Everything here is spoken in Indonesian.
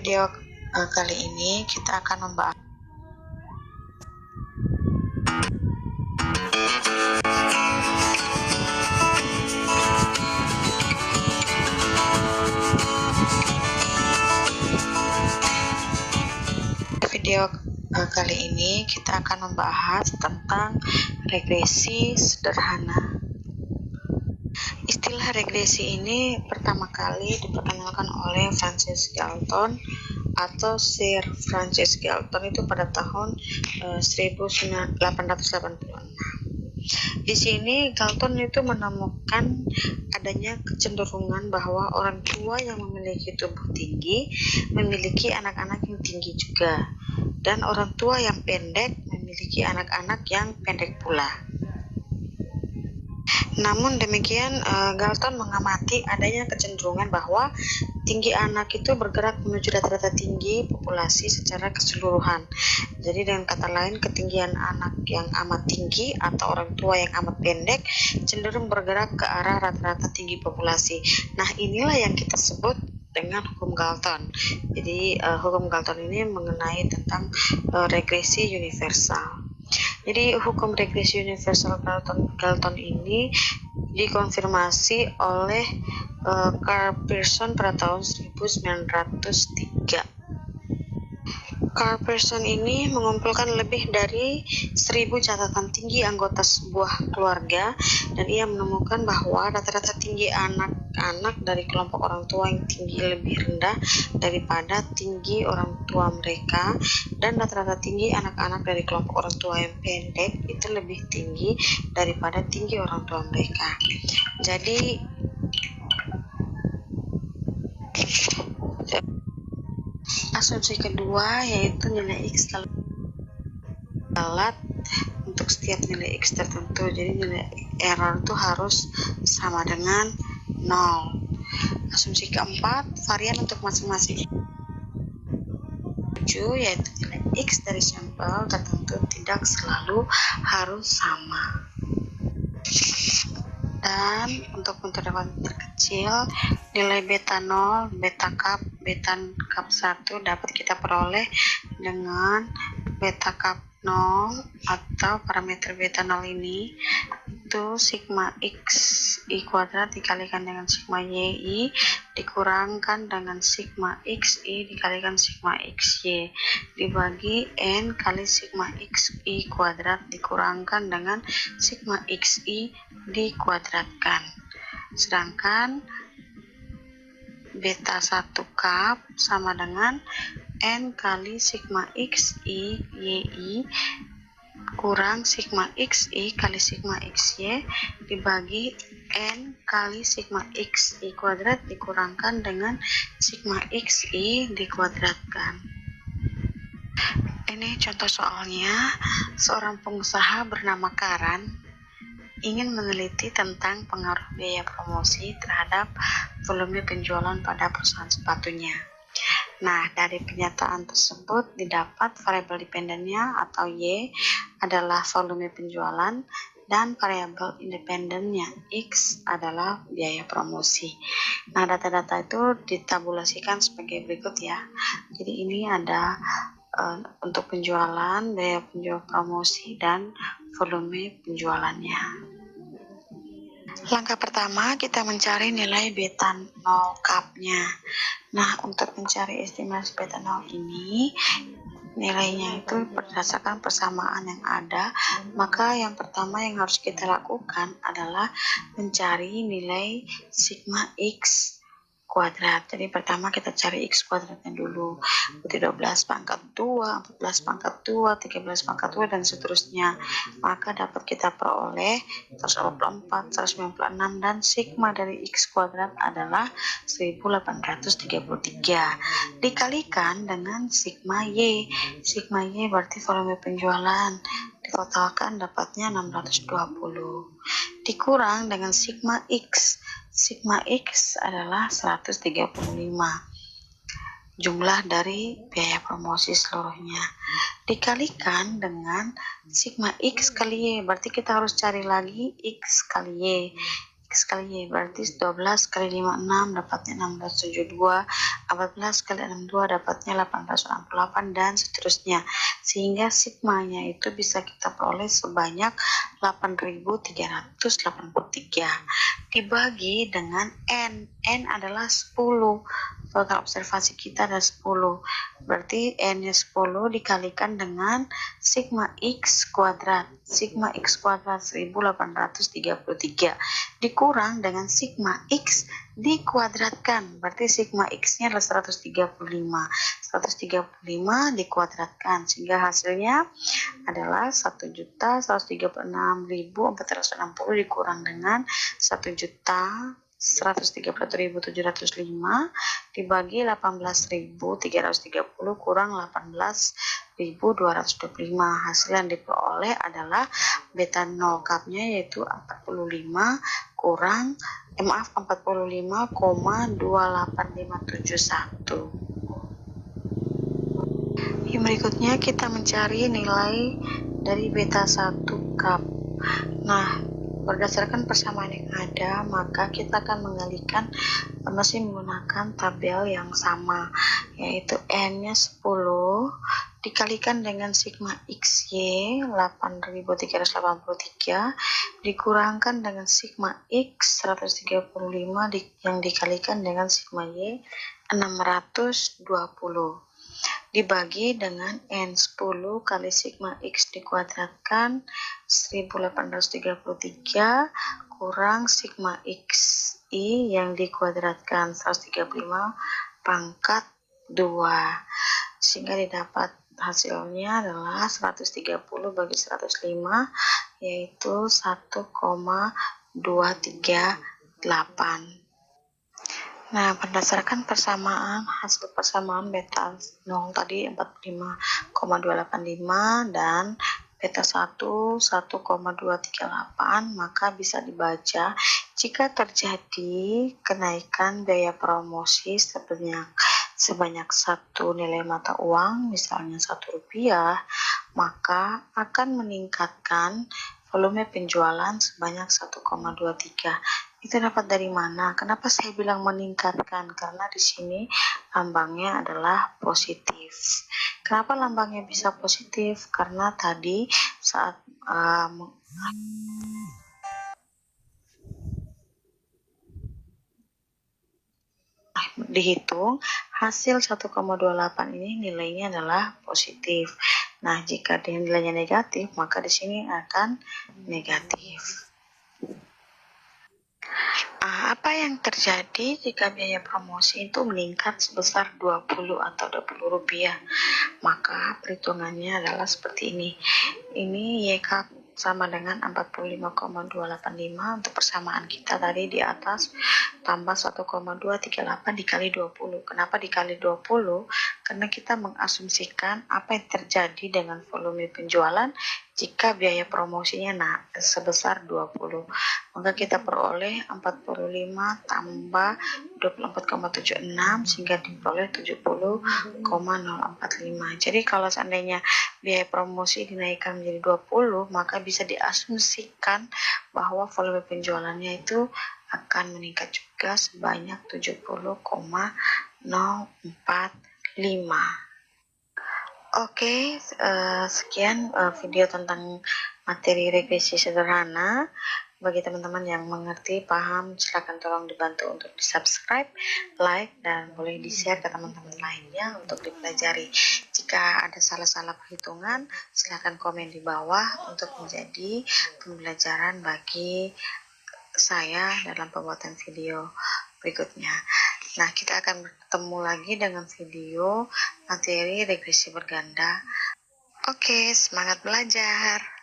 video kali ini kita akan membahas tentang regresi sederhana. Istilah regresi ini pertama kali diperkenalkan oleh Francis Galton atau Sir Francis Galton itu pada tahun 1886. Di sini Galton itu menemukan adanya kecenderungan bahwa orang tua yang memiliki tubuh tinggi memiliki anak-anak yang tinggi juga, dan orang tua yang pendek memiliki anak-anak yang pendek pula. Namun demikian, Galton mengamati adanya kecenderungan bahwa tinggi anak itu bergerak menuju rata-rata tinggi populasi secara keseluruhan. Jadi dengan kata lain, ketinggian anak yang amat tinggi atau orang tua yang amat pendek cenderung bergerak ke arah rata-rata tinggi populasi. Nah, inilah yang kita sebut dengan hukum Galton. Jadi hukum Galton ini mengenai tentang regresi universal. Jadi hukum regresi universal Galton ini dikonfirmasi oleh Karl Pearson pada tahun 1903. Karl Pearson ini mengumpulkan lebih dari 1.000 catatan tinggi anggota sebuah keluarga, dan ia menemukan bahwa rata-rata tinggi anak-anak dari kelompok orang tua yang tinggi lebih rendah daripada tinggi orang tua mereka, dan rata-rata tinggi anak-anak dari kelompok orang tua yang pendek itu lebih tinggi daripada tinggi orang tua mereka. Jadi asumsi kedua yaitu nilai X alat untuk setiap nilai X tertentu. Jadi nilai error itu harus sama dengan 0. Asumsi keempat, varian untuk masing-masing yaitu nilai X dari sampel tertentu tidak selalu harus sama. Dan untuk terdapat terkecil, nilai beta 0, beta cup 1 dapat kita peroleh dengan beta cup 0 atau parameter beta 0 ini itu sigma x i kuadrat dikalikan dengan sigma y dikurangkan dengan sigma x i dikalikan sigma x y dibagi n kali sigma x i kuadrat dikurangkan dengan sigma x i dikuadratkan. Sedangkan beta 1 cup sama dengan n kali sigma x i y kurang sigma x i kali sigma x y dibagi n kali sigma x i kuadrat dikurangkan dengan sigma x i dikuadratkan. Ini contoh soalnya, seorang pengusaha bernama Karan ingin meneliti tentang pengaruh biaya promosi terhadap volume penjualan pada perusahaan sepatunya. Nah, dari pernyataan tersebut didapat variabel dependennya atau Y adalah volume penjualan dan variabel independennya X adalah biaya promosi. Nah, data-data itu ditabulasikan sebagai berikut ya. Jadi ini ada untuk penjualan, biaya penjual promosi, dan volume penjualannya. Langkah pertama, kita mencari nilai beta 0 cup-nya. Nah, untuk mencari estimasi beta 0 ini, nilainya itu berdasarkan persamaan yang ada, maka yang pertama yang harus kita lakukan adalah mencari nilai sigma X kuadrat. Jadi pertama kita cari X kuadratnya dulu, 12 pangkat 2, 14 pangkat 2, 13 pangkat 2, dan seterusnya. Maka dapat kita peroleh 144, 196, dan sigma dari X kuadrat adalah 1833. Dikalikan dengan sigma Y. Sigma Y berarti volume penjualan. Ditotalkan dapatnya 620. Dikurang dengan sigma X. Sigma X adalah 135. Jumlah dari biaya promosi seluruhnya. Dikalikan dengan sigma X kali Y. Berarti kita harus cari lagi X kali Y. X kali Y berarti 12 kali 56 dapatnya 1672 14 kali 62 dapatnya 1868 dan seterusnya. Sehingga sigmanya itu bisa kita peroleh sebanyak 8383 dibagi dengan N. N adalah 10. Total observasi kita ada 10. Berarti N-nya 10 dikalikan dengan sigma X kuadrat. Sigma X kuadrat 1833 dikurang dengan sigma X dikuadratkan. Berarti sigma X-nya adalah 135. 135 dikuadratkan sehingga hasilnya adalah 1.136.460 dikurang dengan 1.131.705 dibagi 18.330 kurang 18.225. Hasil yang diperoleh adalah beta 0 cupnya yaitu 45 kurang 45,28571. Yang berikutnya kita mencari nilai dari beta 1 cup. Nah, berdasarkan persamaan yang ada, maka kita akan mengalihkan masih menggunakan tabel yang sama, yaitu N-nya 10 dikalikan dengan sigma XY 8383 dikurangkan dengan sigma X 135 yang dikalikan dengan sigma Y 620 dibagi dengan N10 kali sigma X dikuadratkan 1833 kurang sigma XI yang dikuadratkan 135 pangkat 2 sehingga didapat hasilnya adalah 130 bagi 105 yaitu 1,238. Nah, berdasarkan hasil persamaan beta 0 tadi 45,285 dan beta 1 1,238, maka bisa dibaca jika terjadi kenaikan biaya promosi sebanyak satu nilai mata uang, misalnya Rp1, maka akan meningkatkan volume penjualan sebanyak 1,23. Itu dapat dari mana? Kenapa saya bilang meningkatkan? Karena di sini lambangnya adalah positif. Kenapa lambangnya bisa positif? Karena tadi saat dihitung hasil 1,28 ini nilainya adalah positif. Nah, jika nilainya negatif, maka di sini akan negatif. Apa yang terjadi jika biaya promosi itu meningkat sebesar 20 atau Rp20? Maka perhitungannya adalah seperti ini. Ini YK sama dengan 45,285 untuk persamaan kita tadi di atas tambah 1,238 dikali 20. Kenapa dikali 20? Karena kita mengasumsikan apa yang terjadi dengan volume penjualan jika biaya promosinya sebesar 20. Maka kita peroleh 45 tambah 24,76 sehingga diperoleh 70,045. Jadi kalau seandainya biaya promosi dinaikkan menjadi 20, maka bisa diasumsikan bahwa volume penjualannya itu akan meningkat juga sebanyak 70,045. Oke, sekian video tentang materi regresi sederhana. Bagi teman-teman yang mengerti, paham, silakan tolong dibantu untuk di-subscribe, like, dan boleh di-share ke teman-teman lainnya untuk dipelajari. Jika ada salah-salah perhitungan, silakan komen di bawah untuk menjadi pembelajaran bagi saya dalam pembuatan video berikutnya. Nah, kita akan bertemu lagi dengan video materi regresi berganda. Oke, semangat belajar!